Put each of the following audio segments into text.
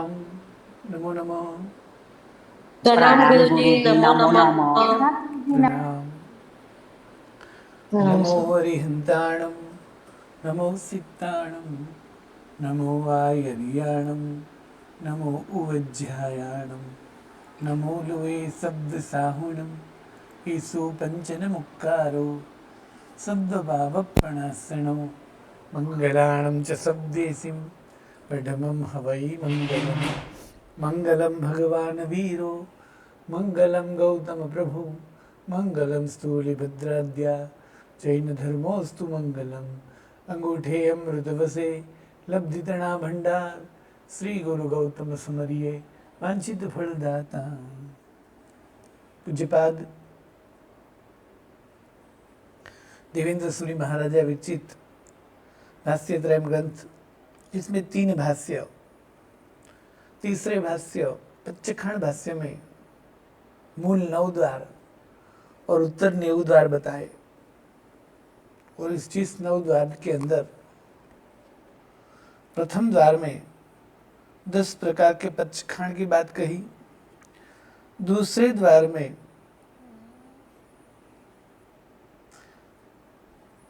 प्रणाम। नमो नमः। प्रणाम प्रणाम गुरु जी, गुरुजी, नमो नमो नमः। नमः। प्रणाम। प्रणाम नमो सर। हरिहन्ताणं, नमो सिक्ताणं, नमो वायरियाणं, नमो उवज्झायाणं, नमो लोये शब्दसाहुणं, ईसो पञ्चनमुक्कारो शब्दभावप्रणासनो मङ्गलाणं च शब्देसिं प्रथमं हवै मङ्गलम्। मङ्गलं भगवान् वीरो मङ्गलं गौतमप्रभु मङ्गलं स्थूलिभद्राद्या जैनधर्मोऽस्तु मङ्गलम्। अंगूठे अमृतवसे लब्धितणा भंडार श्री गुरु गौतम समरिये वांछित फलदाता। पूज्यपाद देवेंद्र सूरी महाराजा विरचित भाष्य त्रयम ग्रंथ, जिसमें 3 भाष्य, तीसरे भाष्य पच्चखंड भाष्य में मूल 9 द्वार और उत्तर 9 द्वार बताए। और इस 9 द्वार के अंदर प्रथम द्वार में 10 प्रकार के पच्चखंड की बात कही। दूसरे द्वार में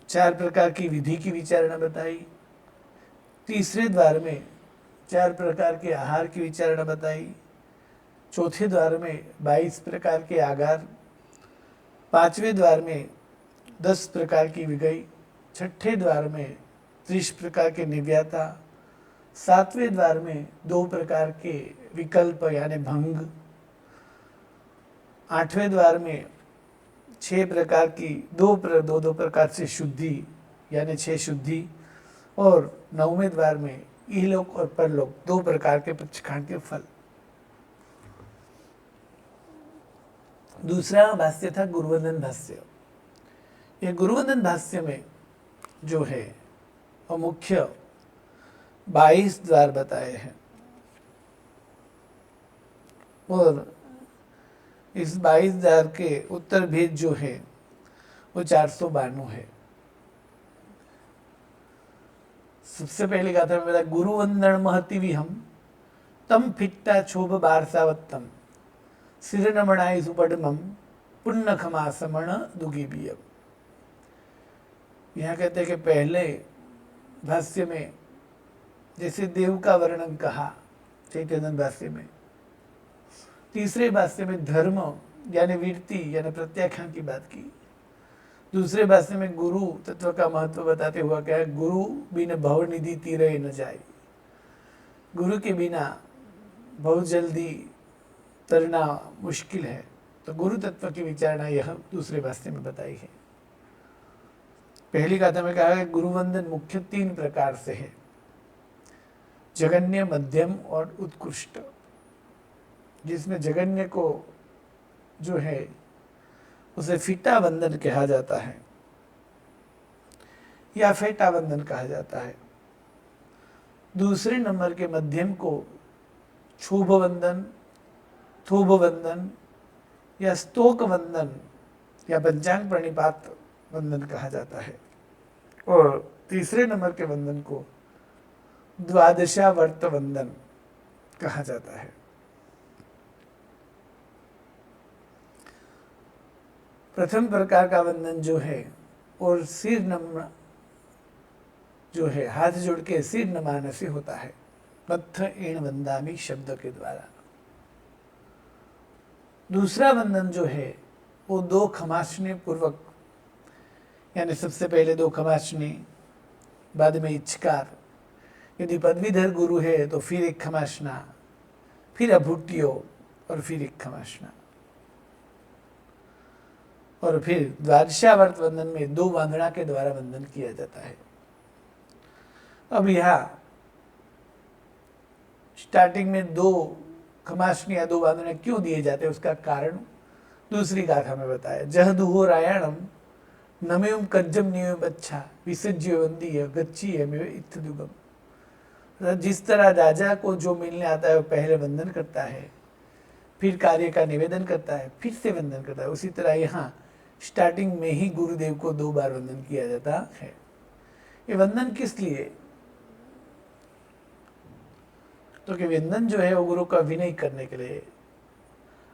4 प्रकार की विधि की विचारणा बताई। तीसरे द्वार में 4 प्रकार के आहार की विचारणा बताई। चौथे द्वार में 22 प्रकार के आगार। पांचवें द्वार में 10 प्रकार की विगई। छठे द्वार में 30 प्रकार के निव्याता। सातवें द्वार में 2 प्रकार के विकल्प यानी भंग। आठवें द्वार में 6 प्रकार की दो प्रकार से शुद्धि यानी 6 शुद्धि। और 9वें द्वार में इहलोक और परलोक 2 प्रकार के पच्चखंड के फल। दूसरा भाष्य था गुरुवंदन भाष्य। ये गुरुवंदन भाष्य में जो है वो मुख्य 22 द्वार बताए हैं। और इस 22 द्वार के उत्तर भेद जो है वो 492 है। सबसे पहली गाथा में बताया गुरुवंदन महति विहम तम फिट्टा क्षोभ बारसावत्तम सिर नमणाई सुपडमम पुण्य खमा समण दुगी बियम। यहाँ कहते हैं कि पहले भाष्य में जैसे देव का वर्णन कहा चैतन्य भाष्य में, तीसरे भाष्य में धर्म यानी वीरती यानी प्रत्याख्यान की बात की। दूसरे भाष्य में गुरु तत्व का महत्व बताते हुआ क्या है, गुरु बिन भव निधि तीरे न जाए। गुरु के बिना बहुत जल्दी तरना मुश्किल है। तो गुरु तत्व की विचारणा यह दूसरे भाष्य में बताई है। पहली गाथा में कहा है गुरुवंदन मुख्य 3 प्रकार से है, जगन्य, मध्यम और उत्कृष्ट। जिसमें जगन्य को जो है उसे फीटा वंदन कहा जाता है या फेटा वंदन कहा जाता है। दूसरे नंबर के मध्यम को क्षोभ वंदन, थोभ वंदन या स्तोक वंदन या पंचांग प्रणिपात वंदन कहा जाता है। और तीसरे नंबर के वंदन को द्वादशावर्त वंदन कहा जाता है। प्रथम प्रकार का वंदन जो है और सिर नमना जो है हाथ जोड़ के सिर नमाने से होता है, मत्थ एण वंदामी शब्द के द्वारा। दूसरा वंदन जो है वो 2 खमासनी पूर्वक, यानी सबसे पहले 2 खमासनी, बाद में इच्छकार। यदि पदवीधर गुरु है तो फिर 1 खमासना, फिर अभूट्यो और फिर 1 खमासना। और फिर द्वादशावर्त वंदन में 2 वांगड़ा के द्वारा वंदन किया जाता है। अब यहाँ स्टार्टिंग में 2 खमासनी या 2 वांगड़े क्यों दिए जाते हैं उसका कारण दूसरी गाथा में बताया। जह दुहो रायणम नमेम कज्जम नियम अच्छा विसज्य वंदीय गच्छी में इत्थदुगम। जिस तरह राजा को जो मिलने आता है वो पहले वंदन करता है, फिर कार्य का निवेदन करता है, फिर से वंदन करता है, उसी तरह यहाँ स्टार्टिंग में ही गुरुदेव को 2 बार वंदन किया जाता है। ये वंदन किस लिए? तो कि व्यंजन जो है वो गुरु का विनय करने के लिए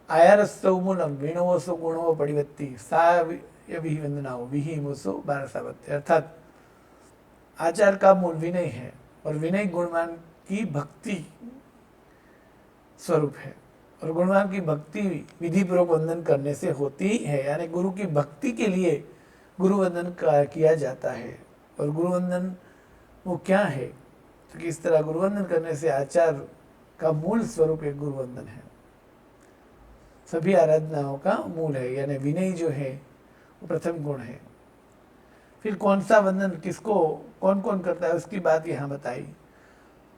आयारस्तौ मूलम वीणवसो गुणवो परिवत्ति सा विहि वंदनाओ विहि मुसो बारसावत्य, अर्थात आचार का मूल विनय है और विनय गुणवान की भक्ति स्वरूप है और गुणवान की भक्ति विधि पूर्वक वंदन करने से होती है, यानी गुरु की भक्ति के लिए गुरु वंदन किया जाता है। और गुरु वंदन वो क्या है, तो किस तरह गुरु वंदन करने से आचार का मूल स्वरूप एक गुरु वंदन है, सभी आराधनाओं का मूल है, यानी विनय जो है वो प्रथम गुण है। फिर कौन सा वंदन किसको कौन कौन करता है उसकी बात यहाँ बताई।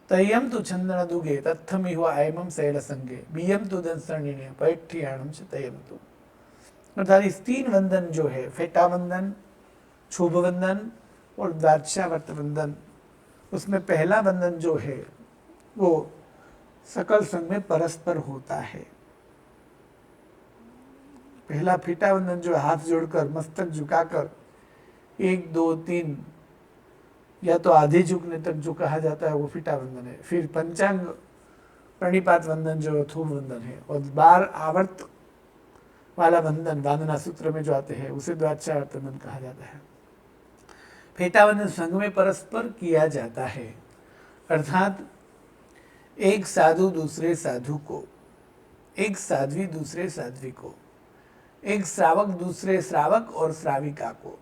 तयम तु छंदन दुगे तत्थमि हुआ आयमम शैल संगे बियम तु दंसरणीय पैठ्याणम च तयम तु, अर्थात इस 3 वंदन जो है फेटा वंदन, शुभ वंदन और द्वादशावर्त वंदन, उसमें पहला वंदन जो है वो सकल संग में परस्पर होता है। पहला फेटा वंदन जो हाथ जोड़कर मस्तक झुकाकर 1 2 3 या तो आधे झुकने तक जो कहा जाता है वो फीटा वंदन है। फिर पंचांग प्रणिपात वंदन जो थूम वंदन है, और 12 आवर्त वाला वंदन वादना सूत्र में जो आते हैं उसे द्वादशावर्त वंदन कहा जाता है। फेटा वंदन संघ में परस्पर किया जाता है, अर्थात एक साधु दूसरे साधु को, एक साध्वी दूसरे साध्वी को, एक श्रावक दूसरे श्रावक और श्राविका को,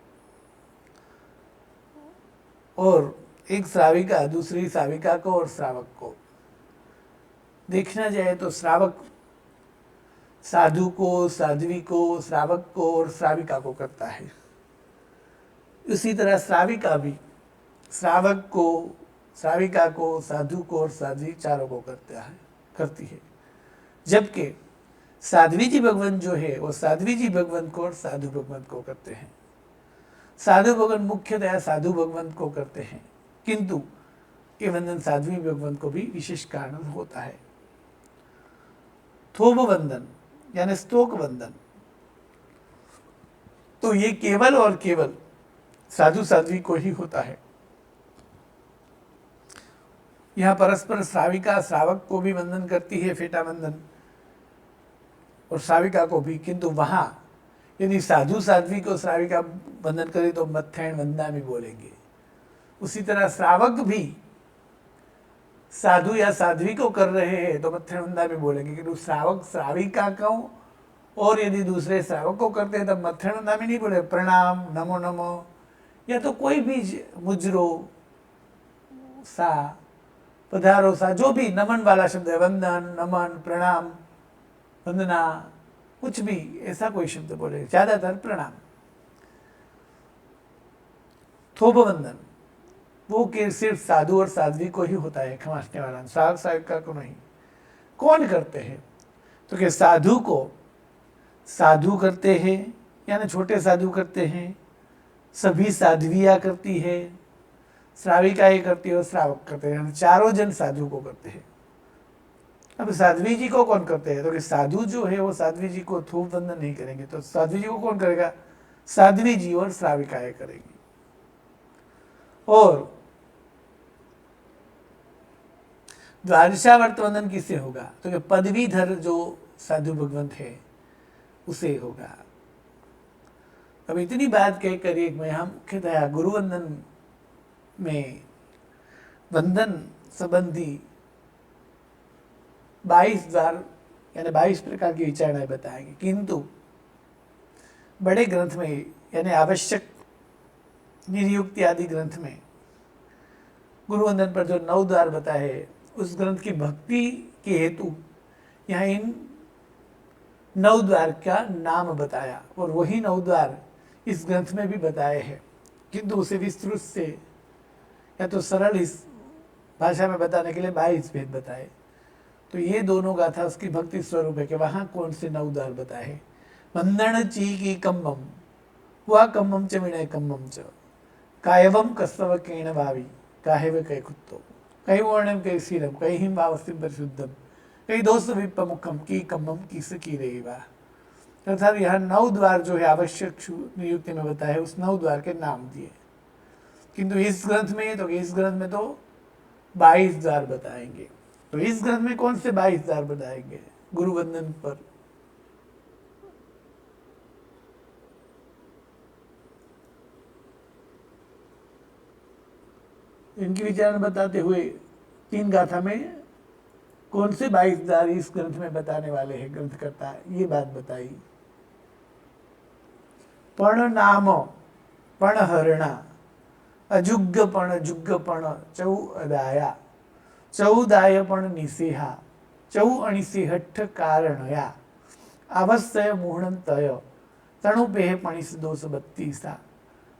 और एक श्राविका दूसरी श्राविका को और श्रावक को। देखना जाए तो श्रावक साधु को, साध्वी को, श्रावक को और श्राविका को करता है। उसी तरह श्राविका भी श्रावक को, श्राविका को, साधु को और साध्वी चारों को करती है। जबकि साध्वी जी भगवान जो है वो साध्वी जी भगवान को और साधु भगवान को करते हैं। साधु भगवान मुख्यतया साधु भगवान को करते हैं, किंतु ये वंदन साध्वी भगवान को भी विशेष कारण होता है। थोब वंदन यानी स्तोक वंदन, तो ये केवल और केवल साधु साध्वी को ही होता है। यह परस्पर श्राविका श्रावक को भी वंदन करती है फेटा वंदन, और श्राविका को भी, किंतु वहां यदि साधु साध्वी को श्राविका वंदन करे तो मत्थैण वंदनामि बोलेंगे। उसी तरह श्रावक भी साधु या साध्वी को कर रहे हैं तो मत्थैण वंदनामि बोलेंगे, किंतु श्रावक श्राविका को और यदि दूसरे श्रावक को करते हैं तब मत्थैण वंदनामि नहीं बोले, प्रणाम, नमो नमो, या तो कोई भी मुजरो सा, पधारो सा, जो भी नमन वाला शब्द है, वंदन, नमन, प्रणाम, वंदना, कुछ भी ऐसा कोई शब्द बोले, ज्यादातर प्रणाम। थोप वंदन वो कि सिर्फ साधु और साध्वी को ही होता है, खमासने वाला, श्रावक श्राविका को नहीं। कौन करते हैं, तो कि साधु को साधु करते हैं, यानी छोटे साधु करते हैं, सभी साध्वियाँ करती है, श्राविकाएं करती है और श्रावक करते हैं, यानी चारों जन साधु को करते हैं। अब साध्वी जी को कौन करते हैं, तो कि साधु जो है वो साध्वी जी को थूप वंदन नहीं करेंगे, तो साध्वी जी को कौन करेगा, साध्वी जी और श्राविकाएं करेंगी। और द्वादशावर्त वंदन किससे होगा, तो कि पदवीधर जो साधु भगवंत है उसे होगा। अब इतनी बात कहकर एक में हम मुख्यतः गुरु वंदन में वंदन संबंधी 22 द्वार यानी 22 प्रकार की विचारणाएं बताएंगे, किंतु बड़े ग्रंथ में यानी आवश्यक निर्युक्ति आदि ग्रंथ में गुरु वंदन पर जो 9 द्वार बताए हैं, उस ग्रंथ की भक्ति के हेतु यहाँ इन 9 द्वार का नाम बताया, और वही 9 द्वार इस ग्रंथ में भी बताए हैं, किंतु उसे विस्तृत से या तो सरल इस भाषा में बताने के लिए 22 भेद बताए। तो ये दोनों गाथा उसकी भक्ति स्वरूप है कि वहां कौन से 9 द्वार बताए। वंदन ची की कम्मम हुआ कम्मम च विनय कम्मम च कायवम कस्तव केण भावी काहेव कई कुत्तो कई वर्णम कई शीलम कई हिम भावस्तिम परिशुद्धम कई दोस्त विप्रमुखम की कम्मम किस की रही वाह। अर्थात यहाँ 9 द्वार जो है आवश्यक नियुक्ति में बताए, उस 9 द्वार के नाम दिए, किंतु इस ग्रंथ में तो 22 द्वार बताएंगे। तो इस ग्रंथ में कौन से 22 द्वार बताएंगे गुरु वंदन पर? इनकी विचार बताते हुए 3 गाथा में कौन से 22 द्वार इस ग्रंथ में बताने वाले हैं ग्रंथकर्ता, ये बात बताई। पण नाम पण हरणा अजुग्गपण जुग्गपण चौ अदाया चौदाय पण निसेहा चौ अणिसिहट्ठ कारणया आवश्य मुहणतय तणुपेह पणिस दोष 32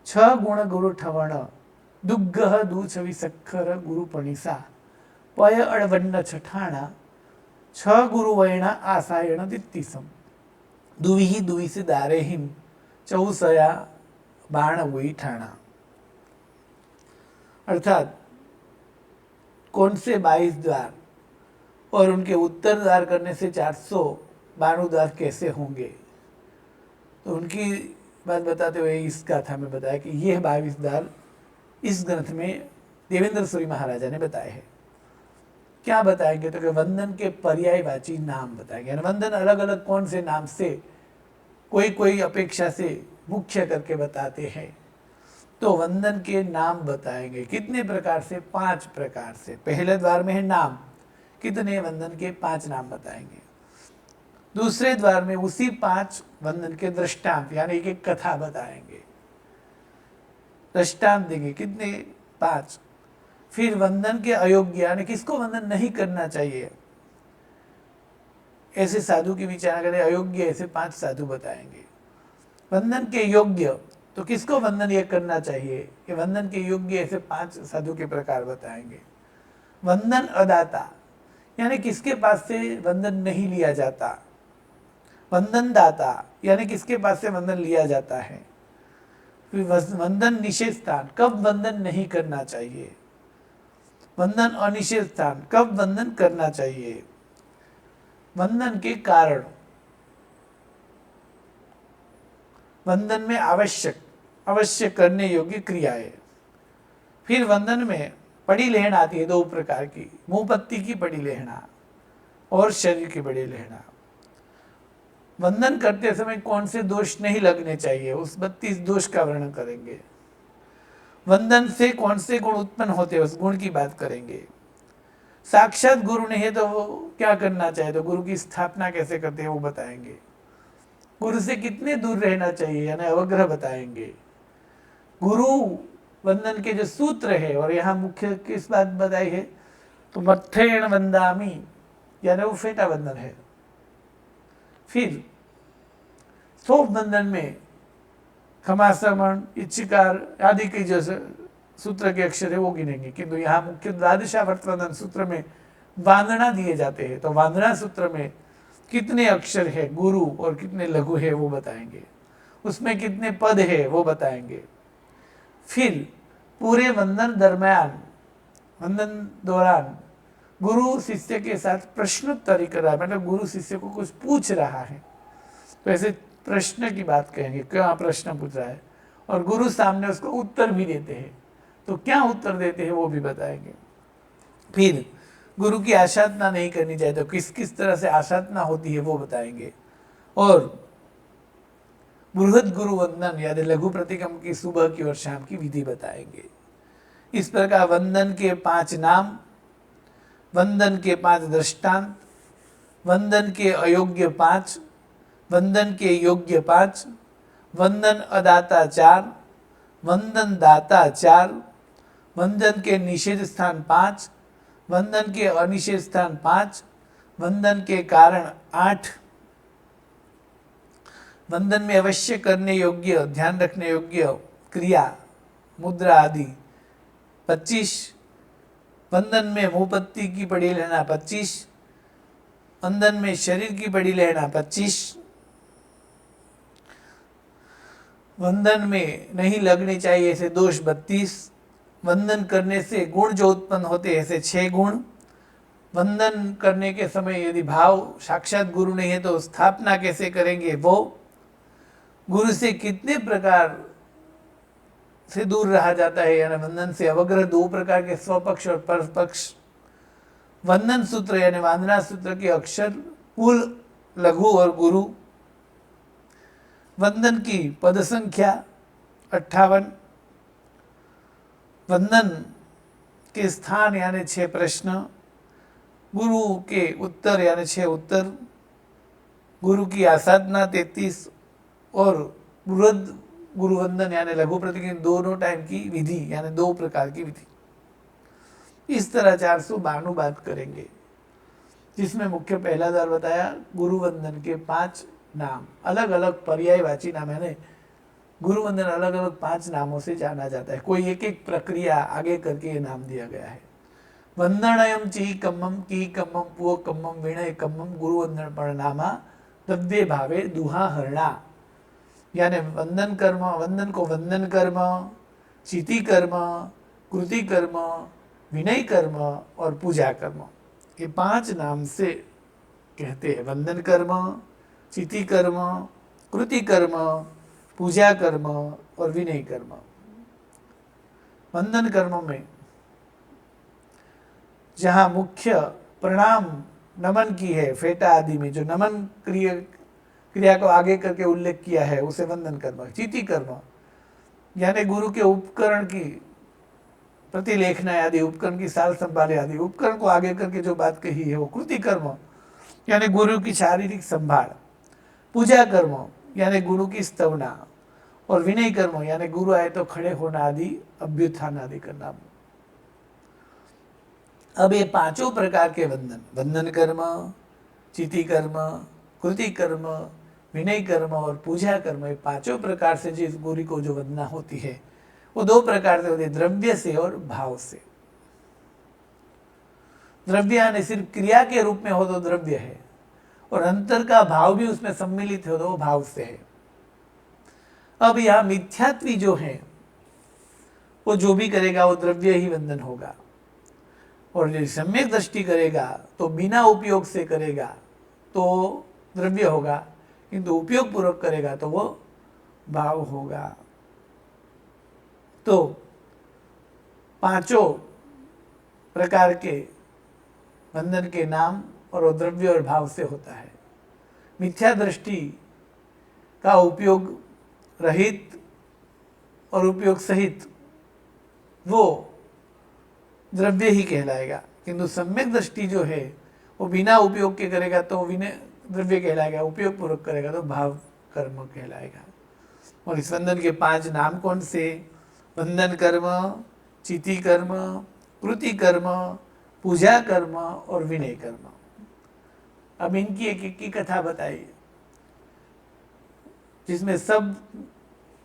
छ गुण गुरु ठवण दुग्गह दूछवि सखर गुरु पणिसा पय अड़वन्न छठाणा छ गुरु वैणा आसायण दित्तिसम दुविहि दुविसि दारेहिम चौसया बाण वही ठाणा। अर्थात कौन से 22 द्वार और उनके उत्तर द्वार करने से 492 द्वार कैसे होंगे, तो उनकी बात बताते हुए इस गाथा में बताया कि यह 22 द्वार इस ग्रंथ में देवेंद्र सूरी महाराजा ने बताए हैं। क्या बताएंगे, तो कि वंदन के पर्यायवाची नाम बताएंगे। वंदन अलग अलग कौन से नाम से कोई कोई अपेक्षा से मुख्य करके बताते हैं, तो वंदन के नाम बताएंगे। कितने प्रकार से? 5 प्रकार से। पहले द्वार में है नाम, कितने वंदन के 5 नाम बताएंगे। दूसरे द्वार में उसी 5 वंदन के दृष्टांत यानी एक कथा बताएंगे, दृष्टांत देंगे, कितने? 5। फिर वंदन के अयोग्य यानी किसको वंदन नहीं करना चाहिए, ऐसे साधु की विचार करें, अयोग्य ऐसे 5 साधु बताएंगे। वंदन के योग्य, तो किसको वंदन ये करना चाहिए, कि वंदन के योग्य ऐसे 5 साधु के प्रकार बताएंगे। वंदन अदाता यानी किसके पास से वंदन नहीं लिया जाता। वंदन दाता यानी किसके पास से वंदन लिया जाता है। फिर वंदन निषेध स्थान, कब वंदन नहीं करना चाहिए। वंदन अनिषेध स्थान, कब वंदन करना चाहिए। वंदन के कारण, वंदन में अवश्य करने योग्य क्रियाएं। फिर वंदन में पड़ी लेहना आती है 2 प्रकार की, मुंह पत्ती की पड़ी लेहना और शरीर की पड़ी लेहना। वंदन करते समय कौन से दोष नहीं लगने चाहिए, उस 32 दोष का वर्णन करेंगे। वंदन से कौन से गुण उत्पन्न होते हैं, उस गुण की बात करेंगे। साक्षात गुरु नहीं है तो वो क्या करना चाहिए, तो गुरु की स्थापना कैसे करते हैं वो बताएंगे। गुरु से कितने दूर रहना चाहिए यानी अवग्रह बताएंगे। गुरु वंदन के जो सूत्र है, और यहाँ मुख्य किस बात बताई है, तो मत्थेण वंदामी यानी वो फेटा वंदन है। फिर सोप वंदन में खमासमण इच्छिकार आदि के जो सूत्र के अक्षर है वो गिनेंगे, किंतु यहाँ मुख्य द्वादशावर्त वंदन सूत्र में वांदना दिए जाते हैं, तो वांदना सूत्र में कितने अक्षर है गुरु और कितने लघु है वो बताएंगे, उसमें कितने पद है वो बताएंगे। फिर पूरे वंदन दरम्यान, वंदन दौरान गुरु शिष्य के साथ प्रश्नोत्तरी कर रहा है, मतलब गुरु शिष्य को कुछ पूछ रहा है, तो ऐसे प्रश्न की बात कहेंगे, क्या प्रश्न पूछ रहा है, और गुरु सामने उसको उत्तर भी देते हैं, तो क्या उत्तर देते हैं वो भी बताएंगे। फिर गुरु की आसाधना नहीं करनी चाहिए, तो किस किस तरह से आसाधना होती है वो बताएंगे। और बृहद गुरु वंदन यानी लघु प्रतिक्रम की सुबह की और शाम की विधि बताएंगे। इस प्रकार वंदन के 5 नाम, वंदन के 5 दृष्टांत, वंदन के अयोग्य 5, वंदन के योग्य 5, वंदन अदाता 4, वंदन दाता 4, वंदन के निषेध स्थान 5, वंदन के अनिषेध स्थान 5, वंदन के कारण 8, वंदन में अवश्य करने योग्य, ध्यान रखने योग्य क्रिया, मुद्रा आदि 25, वंदन में मुंहपत्ती की पड़ी लेना 25, वंदन में शरीर की पड़ी लेना 25, वंदन में नहीं लगने चाहिए ऐसे दोष 32, वंदन करने से गुण जो उत्पन्न होते हैं ऐसे 6 गुण, वंदन करने के समय यदि भाव साक्षात गुरु नहीं है तो स्थापना कैसे करेंगे वो, गुरु से कितने प्रकार से दूर रहा जाता है, यानी वंदन से अवग्रह 2 प्रकार के, स्वपक्ष और परपक्ष, वंदन सूत्र यानी वंदना सूत्र के अक्षर, कुल, लघु और गुरु, वंदन की पद संख्या 58, वंदन के स्थान यानी 6 प्रश्न, गुरु के उत्तर यानी 6 उत्तर, गुरु की आसाधना 33 और बृहद गुरुवंदन यानी लघु प्रतिज्ञा दोनों टाइम की विधि यानी 2 प्रकार की विधि। इस तरह 492 बात करेंगे, जिसमें मुख्य पहला द्वार बताया गुरुवंदन के 5 नाम, अलग अलग पर्यायवाची नाम है। गुरुवंदन अलग अलग 5 नामों से जाना जाता है, कोई एक एक प्रक्रिया आगे करके ये नाम दिया गया है। वंदनयम ची कम्मम की कम्मम पुओ कम्मम विणय कम्मम गुरुवंदन परिणामा तद्दे भावे दुहा हरणा, यानी वंदन कर्म, वंदन को वंदन कर्म, चिति कर्म, कृति कर्म, विनय कर्म और पूजा कर्म, ये 5 नाम से कहते हैं। वंदन कर्म, चिति कर्म, कृति कर्म, पूजा कर्म और विनय कर्म। वंदन कर्म में जहाँ मुख्य प्रणाम नमन की है, फेटा आदि में जो नमन क्रिया को आगे करके उल्लेख किया है उसे वंदन कर्म। चिति कर्म यानी गुरु के उपकरण की प्रतिलेखना आदि, उपकरण की साल संभाले आदि, उपकरण को आगे करके जो बात कही है वो कृति कर्म यानी गुरु की शारीरिक संभाल, पूजा कर्म यानी गुरु की स्तवना और विनय कर्म यानी गुरु आए तो खड़े होना आदि, अभ्युत्थान आदि करना। अब ये 5 प्रकार के वंदन, वंदन कर्म, चिति कर्म, कृति कर्म, विनय कर्म और पूजा कर्म, ये 5 प्रकार से जिस गुरु को जो वंदना होती है वो 2 प्रकार से होती है, द्रव्य से और भाव से। द्रव्य यानी सिर्फ क्रिया के रूप में हो तो द्रव्य है, और अंतर का भाव भी उसमें सम्मिलित हो तो वो भाव से है। अब यह मिथ्यात्वी जो है वो जो भी करेगा वो द्रव्य ही वंदन होगा, और जो सम्यक दृष्टि करेगा तो बिना उपयोग से करेगा तो द्रव्य होगा, किंतु उपयोग पूर्वक करेगा तो वो भाव होगा। तो 5 प्रकार के वंदन के नाम और द्रव्य और भाव से होता है। मिथ्या दृष्टि का उपयोग रहित और उपयोग सहित वो द्रव्य ही कहलाएगा, किंतु सम्यक दृष्टि जो है वो बिना उपयोग के करेगा तो विनय द्रव्य कहलाएगा, उपयोग पूर्वक करेगा तो भाव कर्म कहलाएगा। और इस वंदन के 5 नाम कौन से? वंदन कर्म, चिति कर्म, कृति कर्म, पूजा कर्म और विनय कर्म। अब इनकी एक एक की कथा बताइए, जिसमें सब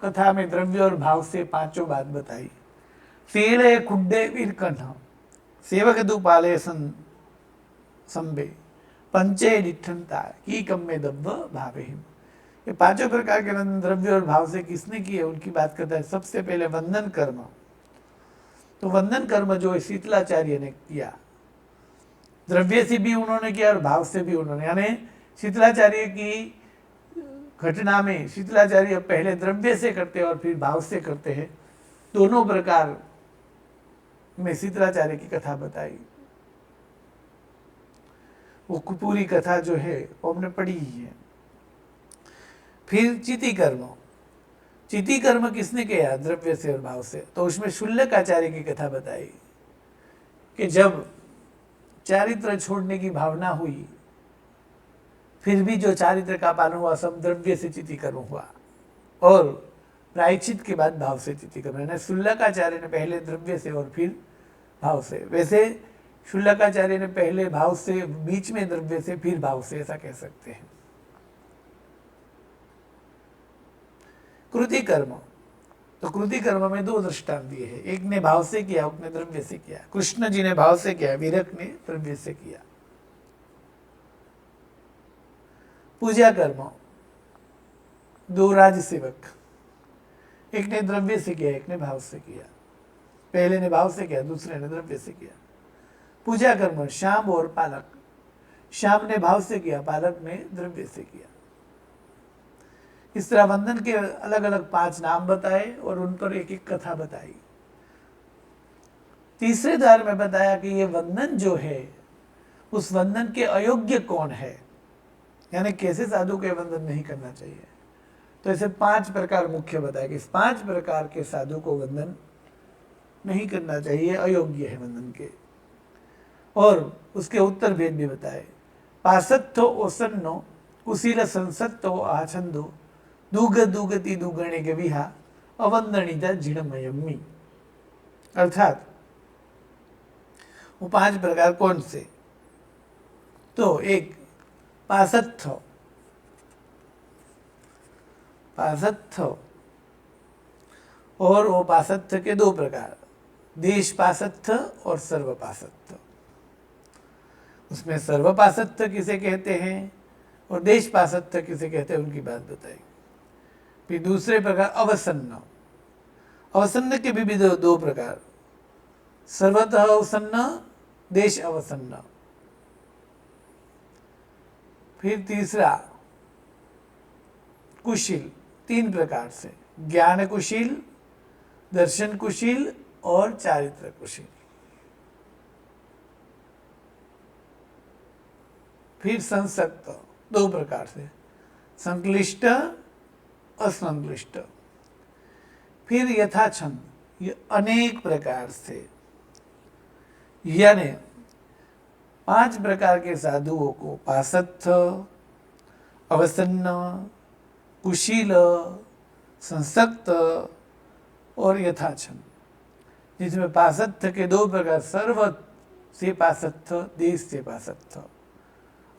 कथा में द्रव्य और भाव से 5 बात बताई। सेले खुड्डे वीरकन्ह सेवक दुपाले संबे पंचे डिठनता की कम्मे दब्ब भावेहिम। ये 5 प्रकार के वंदन द्रव्य और भाव से किसने किए उनकी बात करता है। सबसे पहले वंदन कर्म। तो वंदन कर्म जो शीतलाचार्य ने किया, द्रव्य से भी उन्होंने किया और भाव से भी उन्होंने, यानी शीतलाचार्य की घटना में शीतलाचार्य पहले द्रव्य से करते और फिर भाव से करते हैं। दोनों प्रकार में शीतलाचार्य की कथा बताई। वो पूरी कथा जो है वो हमने पढ़ी ही है। फिर चिति कर्म। चिति कर्म किसने किया? द्रव्य से और भाव से। तो उसमें शुल्लक आचार्य की कथा बताई कि जब चारित्र छोड़ने की भावना हुई, फिर भी जो चारित्र का पालन हुआ सब द्रव्य से चिति कर्म हुआ, और प्रायश्चित के बाद भाव से चिति कर्म। यानी शुल्लकाचार्य ने पहले द्रव्य से और फिर भाव से। वैसे शुल्लकाचार्य ने पहले भाव से, बीच में द्रव्य से, फिर भाव से, ऐसा कह सकते हैं। कृति कर्म। तो कृति कर्म में 2 दृष्टांत दिए हैं, एक ने भाव से किया, एक ने द्रव्य से किया। कृष्ण जी ने भाव से किया, वीरक ने द्रव्य से किया। पूजा कर्म 2 राज सेवक, एक ने द्रव्य से किया, एक ने भाव से किया। पहले ने भाव से किया, दूसरे ने द्रव्य से किया। पूजा कर्म श्याम और पालक, श्याम ने भाव से किया, पालक ने द्रव्य से किया। इस तरह वंदन के अलग अलग 5 नाम बताए और उन पर एक एक कथा बताई। तीसरे द्वार में बताया कि ये वंदन जो है उस वंदन के अयोग्य कौन है, यानी कैसे साधु के वंदन नहीं करना चाहिए। तो ऐसे 5 प्रकार मुख्य बताए कि इस 5 प्रकार के साधु को वंदन नहीं करना चाहिए, अयोग्य है वंदन के। और उसके उत्तर भेद भी बताए। पासत्थो ओसन्नो कुशील संसत्तो आछंदो दुग दुगति दुगणे के विहा अवंदनिता जिणमयमी। अर्थात वो 5 प्रकार कौन से, तो एक पासत्थ, पासत्थ और वो पासत्थ के 2 प्रकार, देश पासत्थ और सर्व पासत्थ। उसमें सर्व पासत्थ किसे कहते हैं और देश पासत्थ किसे कहते हैं उनकी बात बताई। फिर दूसरे प्रकार अवसन्न, अवसन्न के भी 2 प्रकार, सर्वतः अवसन्न, देश अवसन्न। फिर तीसरा कुशील, 3 प्रकार से, ज्ञान कुशील, दर्शन कुशील और चारित्र कुशील। फिर संसक्त 2 प्रकार से, संक्लिष्ट, असंक्लिष्ट। फिर यथाछंद, ये अनेक प्रकार से, यानी 5 प्रकार के साधुओं को पासत्थ, अवसन्न, कुशील, संसक्त और यथाछंद, जिसमें पासत्थ के 2 प्रकार, सर्व से पासत्थ, देश से पासत्थ।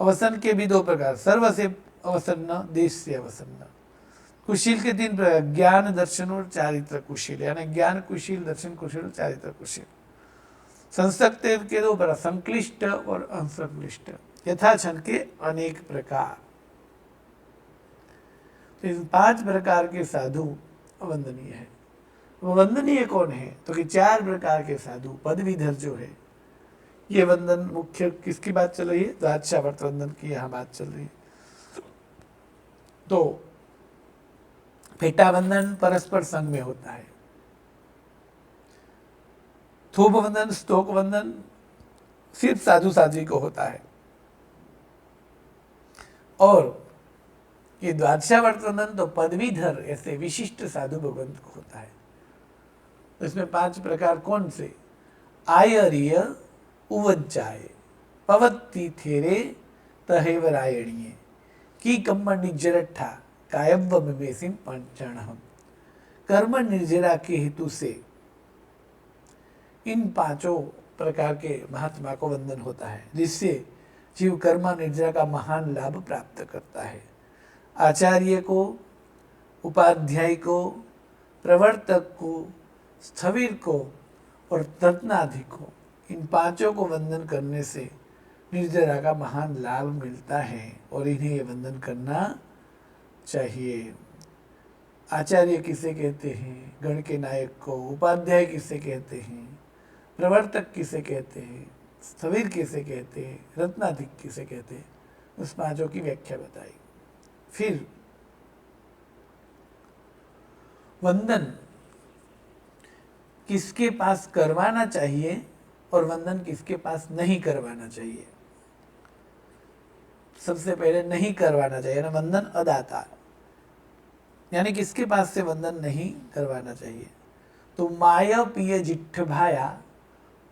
अवसन के भी 2 प्रकार, सर्व से अवसन्न, देश से अवसन्न। कुशील के 3 प्रकार, ज्ञान, दर्शन और चारित्र कुशील, यानी ज्ञान कुशील, दर्शन कुशील, चारित्र कुशील। संसक्त के 2 प्रकार, संक्लिष्ट और असंक्लिष्ट। यथाछंद के अनेक प्रकार। तो इस 5 प्रकार के साधु वंदनीय है। वंदनीय कौन है, तो कि 4 प्रकार के साधु पदवीधर जो है, ये वंदन मुख्य किसकी बात चल रही है, द्वादशावर्त वंदन की यहाँ बात चल रही है। तो फेटा वंदन परस्पर संग में होता है, थूप वंदन, स्तोक वंदन सिर्फ साधु साध्वी को होता है, और ये द्वादशावर्त वंदन तो पदवीधर ऐसे विशिष्ट साधु भगवंत को होता है। तो इसमें 5 प्रकार कौन से, आयर्य उवज्जाय पवत्ति थेरे तहेवरायणीय की कम्म निर्जरठा कायव्व में पंचणहम। कर्म निर्जरा के हेतु से इन 5 प्रकार के महात्मा को वंदन होता है, जिससे जीव कर्म निर्जरा का महान लाभ प्राप्त करता है। आचार्य को, उपाध्याय को, प्रवर्तक को, स्थविर को और रत्नाधि को, इन 5 को वंदन करने से निर्जरा का महान लाभ मिलता है और इन्हें ये वंदन करना चाहिए। आचार्य किसे कहते हैं, गण के नायक को। उपाध्याय किसे कहते हैं, प्रवर्तक किसे कहते हैं, स्थविर किसे कहते हैं, रत्नाधिक किसे कहते हैं, उस 5 की व्याख्या बताई। फिर वंदन किसके पास करवाना चाहिए और वंदन किसके पास नहीं करवाना चाहिए। सबसे पहले नहीं करवाना चाहिए ना, वंदन अदाता, यानी किसके पास से वंदन नहीं करवाना चाहिए। तो माय पिय जिठ्ठ भाया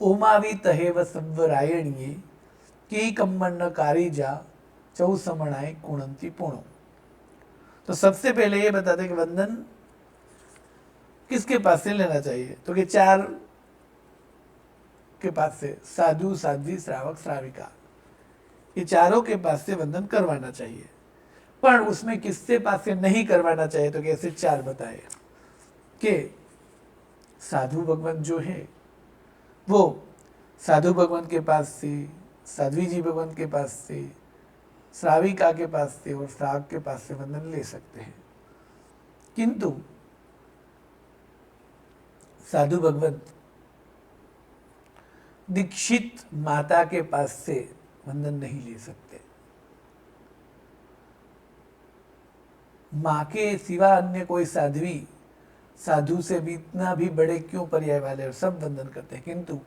ओमावी तहेव सव्वरायणीये की कम्मन्न कारिजा चौसमणाय कुणंती पुणो। तो सबसे पहले ये बताते कि वंदन किसके पास से लेना चाहिए, तो कि 4 के पास से, साधु, साध्वी, श्रावक, श्राविका, ये 4 के पास से वंदन करवाना चाहिए। पर उसमें किससे पास से नहीं करवाना चाहिए, तो कैसे 4 बताए कि साधु भगवान जो है वो साधु भगवान के पास से, साध्वी जी भगवान के पास से, श्राविका के पास से और श्रावक के पास से वंदन ले सकते हैं, किंतु साधु भगवंत दीक्षित माता के पास से वंदन नहीं ले सकते। माँ के सिवा अन्य कोई साध्वी साधु से भी इतना भी बड़े क्यों पर्याय वाले, और सब वंदन करते हैं, किंतु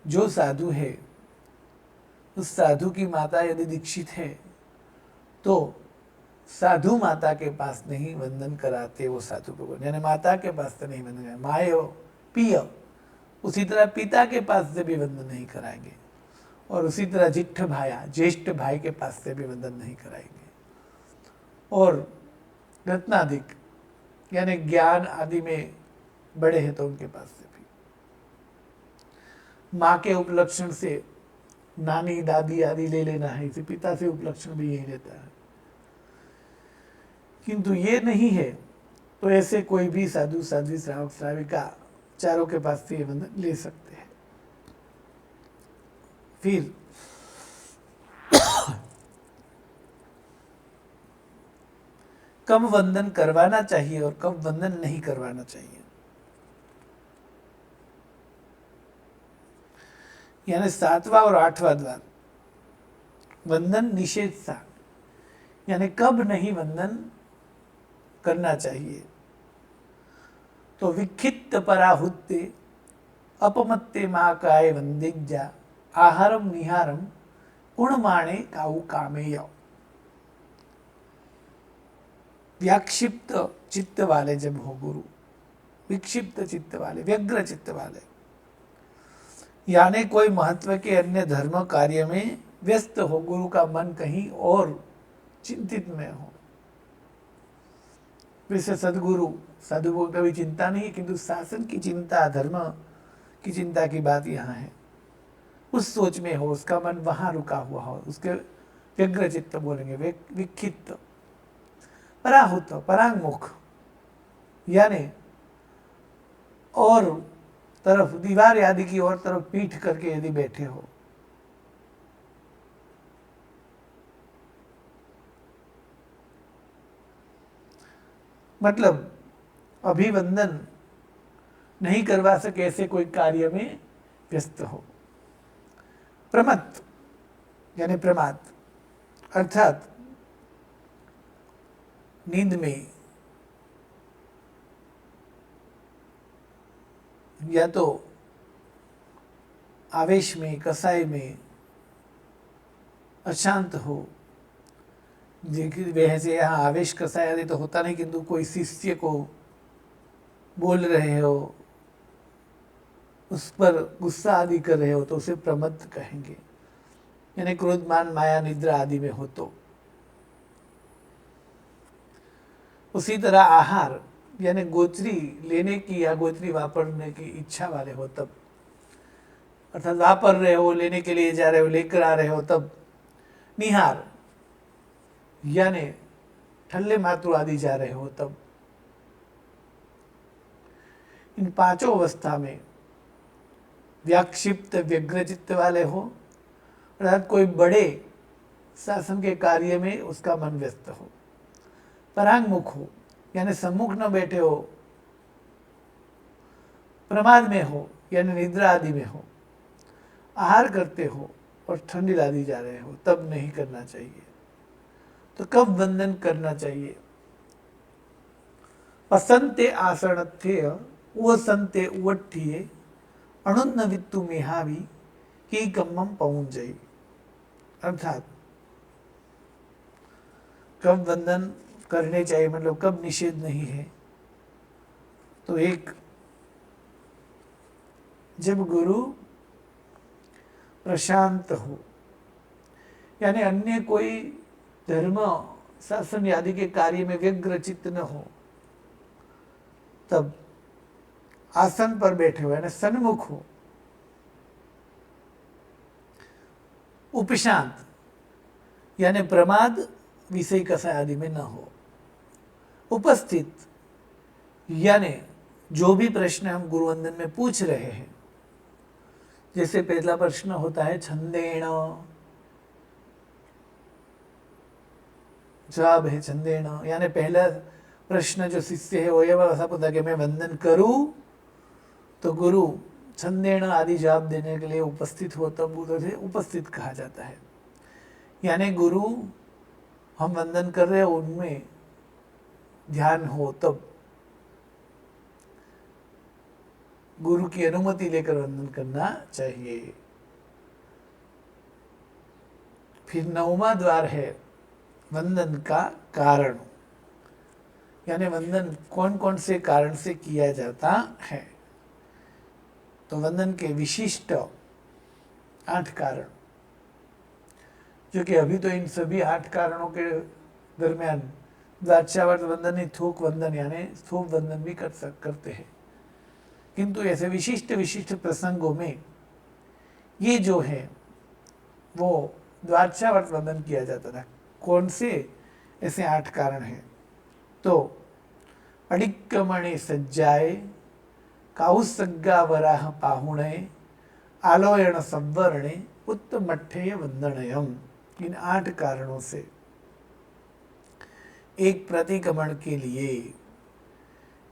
जो साधु है उस साधु की माता यदि दीक्षित है तो साधु माता के पास नहीं वंदन कराते वो साधु भगवान, यानी माता के पास से नहीं वंदन कराएंगे, मायो पिय, उसी तरह पिता के पास से भी वंदन नहीं कराएंगे, और उसी तरह जिष्ठ भाया, ज्येष्ठ भाई के पास से भी वंदन नहीं कराएंगे, और रत्नाधिक यानी ज्ञान आदि में बड़े हैं तो उनके पास से भी। माँ के उपलक्षण से नानी दादी आदि ले लेना है, इसे पिता से उपलक्षण भी यही लेता है। किंतु ये नहीं है तो ऐसे कोई भी साधु साध्वी श्रावक श्राविका चारों के पास से ये वंदन ले सकते हैं। फिर कब वंदन करवाना चाहिए और कब वंदन नहीं करवाना चाहिए, यानी 7वां और 8वां द्वार वंदन निषेध स्थान, यानी कब नहीं वंदन करना चाहिए। तो विक्षिप्त पराहुत्ते अपमत्ते महाकाय वंदिज्जा आहारम निहारम गुणमाणे काउ कामेय। व्याक्षिप्त चित्त वाले जब हो गुरु, विक्षिप्त चित्त वाले, व्यग्र चित्त वाले, यानी कोई महत्व के अन्य धर्म कार्य में व्यस्त हो, गुरु का मन कहीं और चिंतित में हो। वैसे सदगुरु साधु को कभी चिंता नहीं, किंतु शासन की चिंता, धर्म की चिंता की बात यहाँ है, उस सोच में हो, उसका मन वहां रुका हुआ हो, उसके व्यग्र चित्त बोलेंगे, विक्षिप्त। पराहुत, परांगमुख, यानी और तरफ, दीवार आदि की और तरफ पीठ करके यदि बैठे हो, मतलब अभिवंदन नहीं करवा सके ऐसे कोई कार्य में व्यस्त हो। प्रमत्त यानी प्रमाद, अर्थात नींद में या तो आवेश में, कसाई में अशांत हो, वैसे यहाँ आवेश कसाई आदि तो होता नहीं, किंतु कोई शिष्य को बोल रहे हो, उस पर गुस्सा आदि कर रहे हो तो उसे प्रमत्त कहेंगे, यानी क्रोध मान माया निद्रा आदि में हो तो। उसी तरह आहार यानी गोचरी लेने की या गोचरी वापरने की इच्छा वाले हो तब, अर्थात वापर रहे हो, लेने के लिए जा रहे हो, लेकर आ रहे हो तब। निहार यानी ठल्ले मातृ आदि जा रहे हो तब। इन पांचों अवस्था में व्याक्षिप्त व्यग्रचित्त वाले हो, अर्थात कोई बड़े शासन के कार्य में उसका मन व्यस्त हो। परांगमुख हो यानी सम्मुख न बैठे हो, प्रमाद में हो यानी निद्रा आदि में हो, आहार करते हो और ठंडी आदि जा रहे हो, तब नहीं करना चाहिए। तो कब वंदन करना चाहिए? पसंते आसनत्थेय उवसंते उवट्ठिये अणुन्न वित्तु मेहावी की कम्मम पहुंचई। अर्थात कब वंदन करने चाहिए, मतलब कब निषेध नहीं है। तो एक, जब गुरु प्रशांत हो, यानी अन्य कोई धर्म शासन आदि के कार्य में व्यग्र चित्त न हो, तब आसन पर बैठे हो यानी सन्मुख हो। उपशांत यानी प्रमाद विषय कसाय आदि में न हो। उपस्थित यानी जो भी प्रश्न हम गुरुवंदन में पूछ रहे हैं, जैसे पहला प्रश्न होता है छंदेण, जवाब है छंदेण, यानी पहला प्रश्न जो शिष्य है वो ये ऐसा पूछता कि मैं वंदन करूं, तो गुरु छंदेण आदि जवाब देने के लिए उपस्थित हो, तब उसे उपस्थित कहा जाता है। यानी गुरु हम वंदन कर रहे हैं उनमें ध्यान हो, तब गुरु की अनुमति लेकर वंदन करना चाहिए। फिर 9वां द्वार है वंदन का कारण, यानी वंदन कौन कौन से कारण से किया जाता है। तो वंदन के विशिष्ट 8 कारण, जो कि अभी तो इन सभी 8 कारणों के दरमियान द्वादशावर्त वंदन ही थोक वंदन यानी स्थूप वंदन भी करते हैं, किंतु ऐसे विशिष्ट विशिष्ट प्रसंगों में ये जो है वो द्वादशावर्त वंदन किया जाता था। कौन से ऐसे 8 कारण हैं? तो अडिक्कमणे सज्जाए, काउसग्गा वराह पाहुणे, आलोयण संवरणे, उत्तमठ्ठेय वंदनयम। इन 8 कारणों से एक प्रतिक्रमण के लिए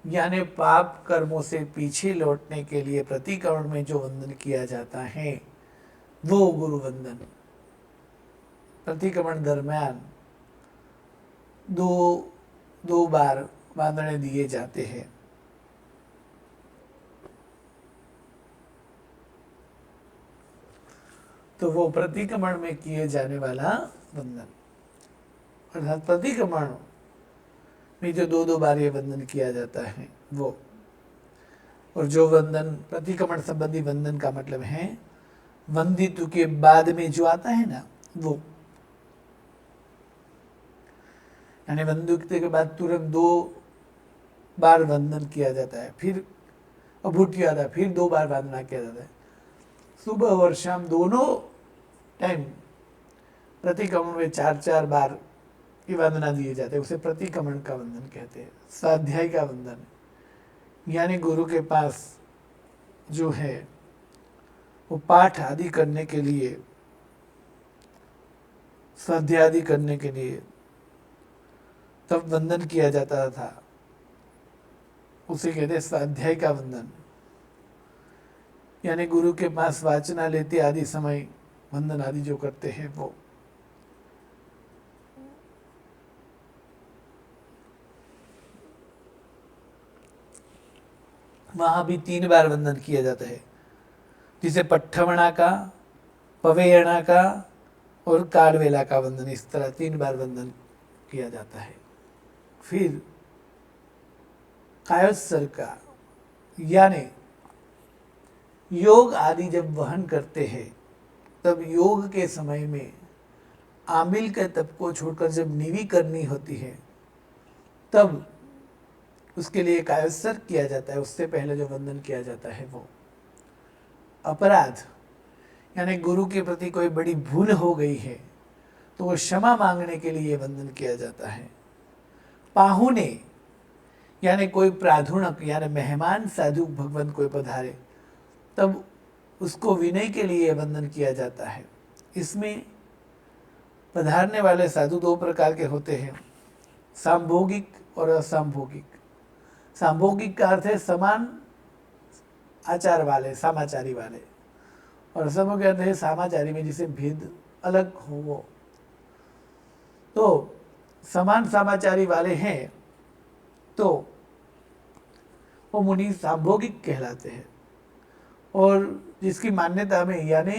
यानी पाप कर्मों से पीछे लौटने के लिए प्रतिक्रमण में जो वंदन किया जाता है वो गुरु वंदन। प्रतिक्रमण दरम्यान दो बार वादने दिए जाते हैं। तो वो प्रतिक्रमण में किए जाने वाला वंदन, अर्थात प्रतिक्रमण में जो 2 बार ये वंदन किया जाता है वो। और जो वंदन प्रतिक्रमण संबंधी वंदन का मतलब है वंदितु के बाद में जो आता है ना वो, यानी वंदितु के बाद तुरंत 2 बार वंदन किया जाता है, फिर अभूति आता है, फिर 2 बार वंदना किया जाता है। सुबह और शाम दोनों टाइम प्रतिक्रमण में 4-4 बार की वंदना दिए जाते हैं, उसे प्रतिक्रमण का वंदन कहते हैं। स्वाध्याय का वंदन यानी गुरु के पास जो है वो पाठ आदि करने के लिए, स्वाध्याय आदि करने के लिए तब वंदन किया जाता था, उसे कहते हैं स्वाध्याय का वंदन। यानी गुरु के पास वाचना लेते आदि समय वंदन आदि जो करते हैं वो। वहां भी 3 बार वंदन किया जाता है, जिसे पट्ठवणा का, पवेयणा का और कालवेला का वंदन, इस तरह 3 बार वंदन किया जाता है। फिर कायोत्सर्ग का, यानी योग आदि जब वहन करते हैं तब योग के समय में आमिल के तप को छोड़कर जब निवि करनी होती है तब उसके लिए कायोत्सर्ग किया जाता है। उससे पहले जो वंदन किया जाता है वो। अपराध यानी गुरु के प्रति कोई बड़ी भूल हो गई है तो वो क्षमा मांगने के लिए वंदन किया जाता है। पाहुने यानी कोई प्राधुणक यानी मेहमान साधु भगवान कोई पधारे तब उसको विनय के लिए वंदन किया जाता है। इसमें पधारने वाले साधु 2 प्रकार के होते हैं, सांभोगिक और असंभोगिक। सांभोगिक का अर्थ है समान आचार वाले, सामाचारी वाले, और असंभोगिक अर्थ है सामाचारी में जिसे भेद अलग हो वो। तो समान सामाचारी वाले हैं तो वो मुनि सांभोगिक कहलाते हैं, और जिसकी मान्यता में यानी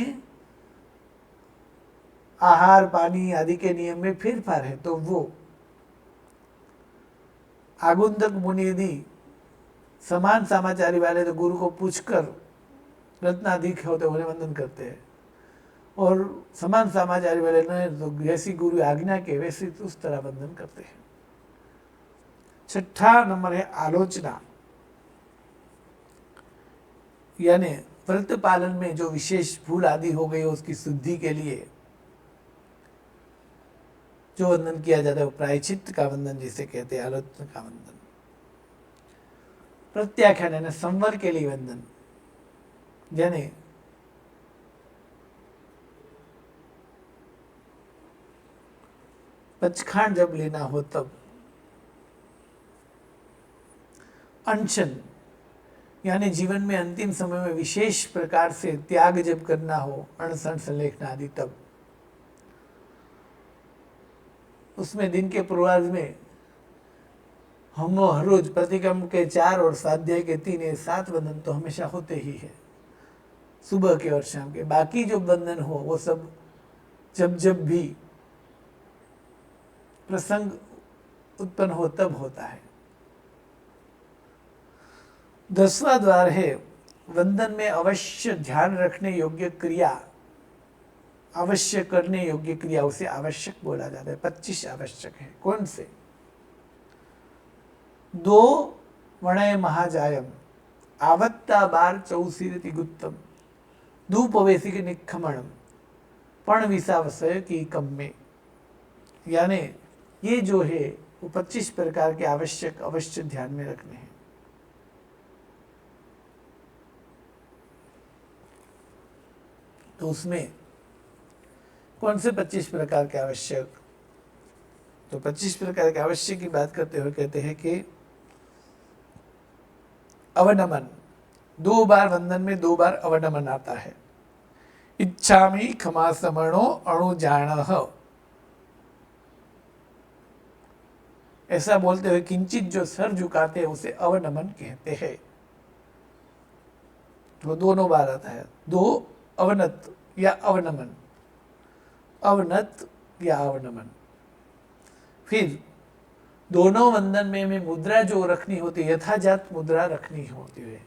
आहार पानी आदि के नियम में फेरफार है तो वो आगुंतक मुनि यदि समान सामाचारी वाले तो गुरु को पूछकर रत्नाधिक होते उन्हें वंदन करते हैं, और समान समाचारी वाले ने तो जैसी गुरु आज्ञा के वैसी उस तरह वंदन करते हैं। 6ठा नंबर है आलोचना, यानी व्रत पालन में जो विशेष भूल आदि हो गई हो उसकी शुद्धि के लिए जो वंदन किया जाता है वो प्रायश्चित का वंदन जिसे कहते हैं, आलोचना का वंदन। प्रत्याख्यान यानी संवर के लिए वंदन, यानी पचखांड जब लेना हो तब। अनशन यानी जीवन में अंतिम समय में विशेष प्रकार से त्याग जब करना हो, अनशन संलेखना आदि, तब उसमें दिन के पूर्वार्ध में हम हर रोज प्रतिक्रम के 4 और स्वाध्याय के 3 ये 7 वंदन तो हमेशा होते ही है, सुबह के और शाम के। बाकी जो वंदन हो वो सब जब जब भी प्रसंग उत्पन्न हो तब होता है। 10वां द्वार है वंदन में अवश्य ध्यान रखने योग्य क्रिया, अवश्य करने योग्य क्रिया, उसे आवश्यक बोला जाता है। 25 आवश्यक है। कौन से? 2 वणय महाजायम, आवत्ता बार चौसीरति गुप्तम, धूपवेसी के निखमणम, पण विसावसय की कम्मे। यानी ये जो है वो 25 प्रकार के आवश्यक अवश्य ध्यान में रखने हैं। तो उसमें कौन से 25 प्रकार के आवश्यक? तो 25 प्रकार के आवश्यक की बात करते हुए कहते हैं कि अवनमन, 2 बार वंदन में 2 बार अवनमन आता है। इच्छामि क्षमा समणो अणुजाणः, ऐसा बोलते हुए किंचित जो सर झुकाते हैं उसे अवनमन कहते हैं। तो दोनों बार आता है। 2 अवनत या अवनमन, अवनत या अवनमन। फिर दोनों वंदन में मुद्रा जो रखनी होती है, यथाजात मुद्रा रखनी होती है।